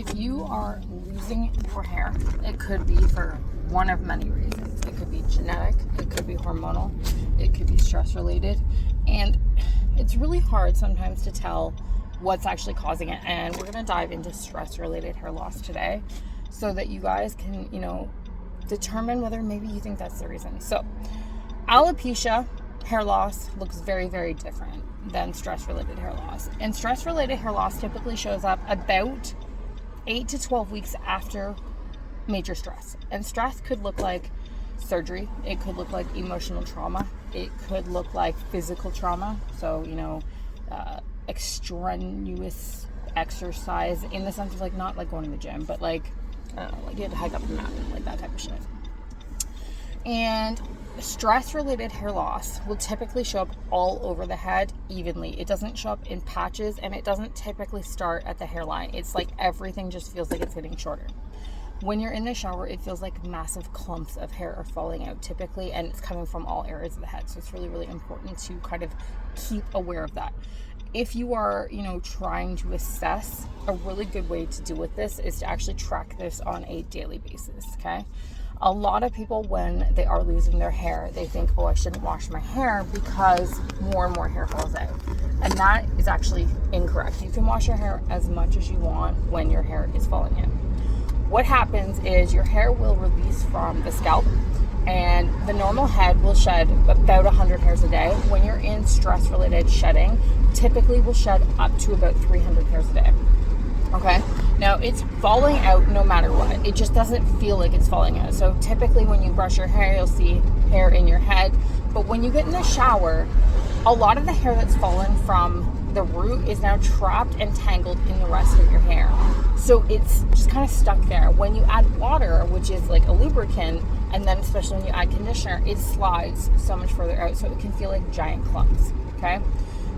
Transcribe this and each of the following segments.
if you are losing your hair, it could be for one of many reasons. It could be genetic, it could be hormonal, it could be stress related, and it's really hard sometimes to tell what's actually causing it. And we're going to dive into stress related hair loss today so that you guys can, determine whether maybe you think that's the reason. So alopecia hair loss looks very, very different than stress related hair loss. And stress related hair loss typically shows up about 8 to 12 weeks after major stress. And stress could look like surgery, it could look like emotional trauma, it could look like physical trauma, so extraneous exercise, in the sense of like not like going to the gym, but like I don't know, like you had to hike up a mountain, like that type of shit. And stress related hair loss will typically show up all over the head evenly. It doesn't show up in patches, and it doesn't typically start at the hairline. It's like everything just feels like it's getting shorter. When you're in the shower, it feels like massive clumps of hair are falling out typically, and it's coming from all areas of the head. So it's really, really important to kind of keep aware of that. If you are, trying to assess, a really good way to deal with this is to actually track this on a daily basis, okay? A lot of people, when they are losing their hair, they think, oh, I shouldn't wash my hair because more and more hair falls out. And that is actually incorrect. You can wash your hair as much as you want when your hair is falling out. What happens is your hair will release from the scalp, and the normal head will shed about 100 hairs a day. When you're in stress-related shedding, typically will shed up to about 300 hairs a day. Okay? Now, it's falling out no matter what. It just doesn't feel like it's falling out. So typically when you brush your hair, you'll see hair in your head. But when you get in the shower, a lot of the hair that's fallen from the root is now trapped and tangled in the rest of your hair. So it's just kind of stuck there. When you add water, which is like a lubricant, and then especially when you add conditioner, it slides so much further out, so it can feel like giant clumps, okay?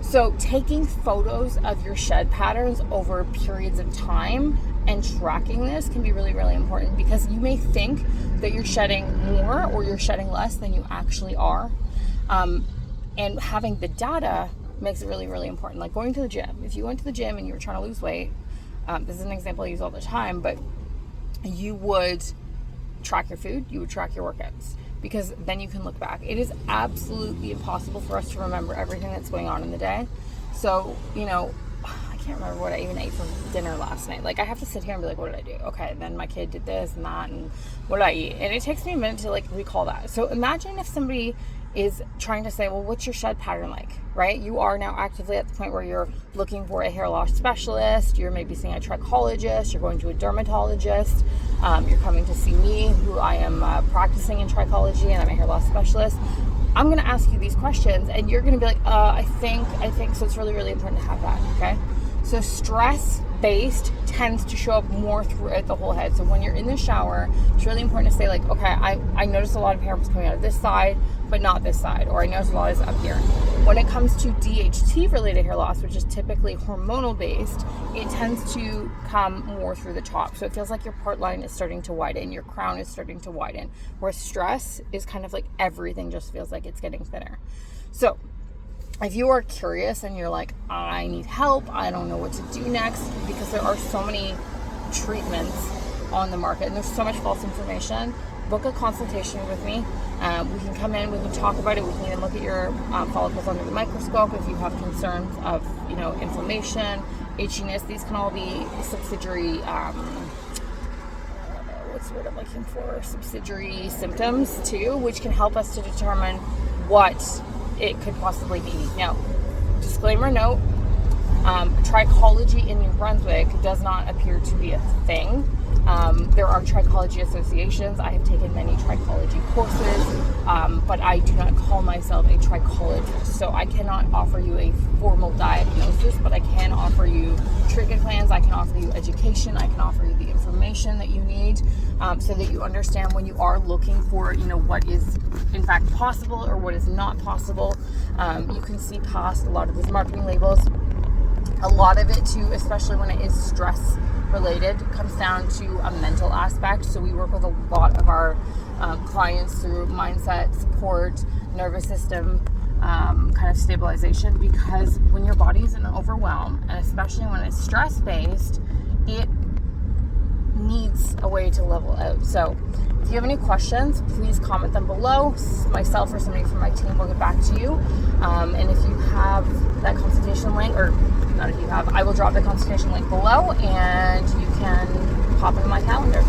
So taking photos of your shed patterns over periods of time and tracking this can be really, really important, because you may think that you're shedding more or you're shedding less than you actually are. And having the data makes it really, really important. Like going to the gym. If you went to the gym and you were trying to lose weight, this is an example I use all the time, but you would track your food, you would track your workouts, because then you can look back. It is absolutely impossible for us to remember everything that's going on in the day. So, I can't remember what I even ate for dinner last night. Like, I have to sit here and be like, what did I do? Okay, then my kid did this and that, and what did I eat? And it takes me a minute to like recall that. So imagine if somebody is trying to say, well, what's your shed pattern like, right? You are now actively at the point where you're looking for a hair loss specialist, you're maybe seeing a trichologist, you're going to a dermatologist, you're coming to see me, who I am practicing in trichology, and I'm a hair loss specialist. I'm going to ask you these questions, and you're going to be like, I think, so it's really, really important to have that, okay? So stress-based tends to show up more throughout the whole head. So when you're in the shower, it's really important to say like, okay, I noticed a lot of hair was coming out of this side, but not this side, or I noticed a lot is up here. When it comes to DHT-related hair loss, which is typically hormonal-based, it tends to come more through the top. So it feels like your part line is starting to widen, your crown is starting to widen, where stress is kind of like everything just feels like it's getting thinner. So if you are curious and you're like, I need help, I don't know what to do next, because there are so many treatments on the market and there's so much false information, book a consultation with me. We can come in, we can talk about it, we can even look at your follicles under the microscope if you have concerns of, inflammation, itchiness. These can all be subsidiary, what's the word I'm looking for? Subsidiary symptoms too, which can help us to determine what it could possibly be. Now, disclaimer note, trichology in New Brunswick does not appear to be a thing. There are trichology associations. I have taken many trichology courses, but I do not call myself a trichologist. So I cannot offer you a formal diagnosis, but I can offer you treatment plans. I can offer you education. I can offer you the information that you need, so that you understand when you are looking for, what is in fact possible or what is not possible. You can see past a lot of these marketing labels. A lot of it too, especially when it is stress related, comes down to a mental aspect. So we work with a lot of our clients through mindset support, nervous system kind of stabilization, because when your body is in overwhelm, and especially when it's stress based, it way to level out. So if you have any questions, please comment them below. Myself or somebody from my team will get back to you. And if you have that consultation link, or not if you have, I will drop the consultation link below, and you can pop into my calendar.